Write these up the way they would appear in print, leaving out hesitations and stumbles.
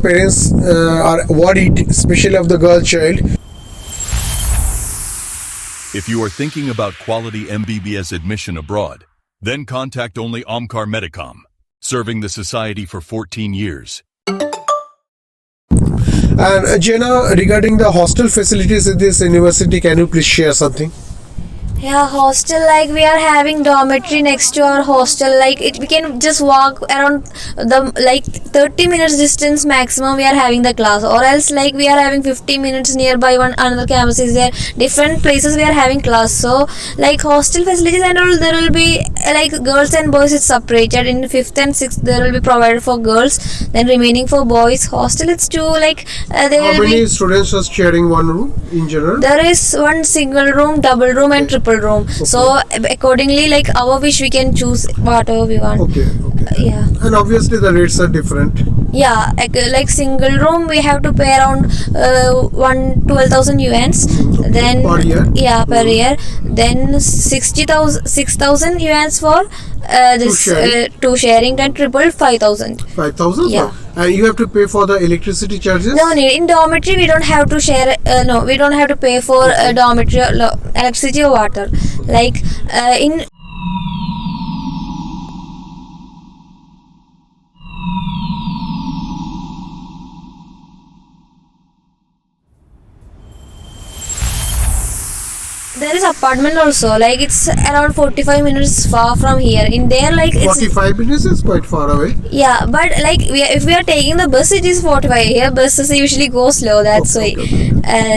parents are worried, especially of the girl child. If you are thinking about quality MBBS admission abroad, then contact only Omkar Medicom, serving the society for 14 years. And Jenna, regarding the hostel facilities in this university, can you please share something? Yeah, hostel, like we are having dormitory next to our hostel, like we can just walk around the 30 minutes distance maximum we are having the class, or else like we are having 50 minutes nearby one another campus is there, different places we are having class. So like hostel facilities and all, there will be like girls and boys, it's separated. In 5th and 6th there will be provided for girls, then remaining for boys. Hostel it's two, like there How will many be, students are sharing one room in general? there is one single room, double room and triple room. So accordingly, like our wish, we can choose whatever we want. Okay. Yeah. And obviously the rates are different. Yeah, like single room we have to pay around 12,000 yuans. Then per year? Yeah, per year. Then 6,000 yuans for this two sharing. Then triple 5,000. 5,000? Yeah. And you have to pay for the electricity charges? No need. In dormitory we don't have to share. No, we don't have to pay for dormitory electricity or water. Like in. There is apartment also, like it's around 45 minutes far from here. In there, like it's 45 minutes is quite far away. Yeah, but like if we are taking the bus, it is 45. Here buses usually go slow, that's why.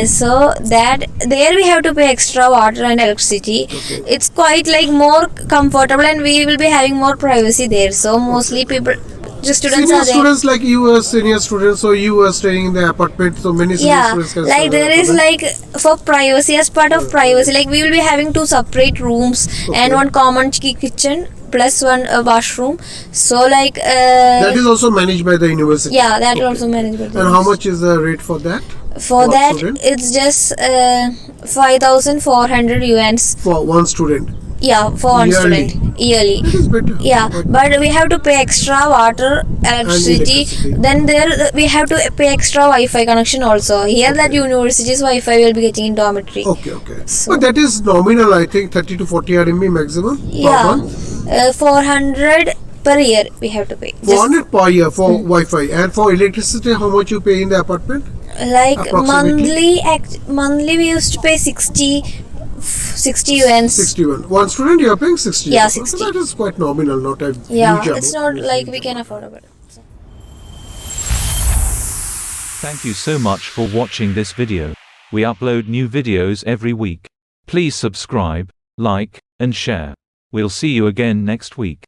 So that there we have to pay extra water and electricity. It's quite like more comfortable, and we will be having more privacy there. So mostly people, just students Senior are there. students like you were senior students, so you were staying in the apartment, so many senior students can like there is like for privacy, as part of privacy, like we will be having 2 separate rooms and one common kitchen plus one washroom. So like that is also managed by the university. Yeah, that is also managed by the And how much is the rate for that? For that student? It's just 5,400 yuans For one student? Yeah, for one Yearly. student yearly. That is better. Yeah, but we have to pay extra water, electricity. Then there we have to pay extra Wi-Fi connection also. Here that university's Wi-Fi will be getting in dormitory. Okay. So, But that is nominal, I think 30 to 40 RMB maximum per month. 400 per year we have to pay. 400 per year for Wi-Fi. And for electricity, how much you pay in the apartment? Like monthly we used to pay 60 yuans. 61. One student you are paying 60. Yeah, yuans. 60. So that is quite nominal, not a huge It's amount. not like we can afford it. Thank you so much for watching this video. We upload new videos every week. Please subscribe, like, and share. We'll see you again next week.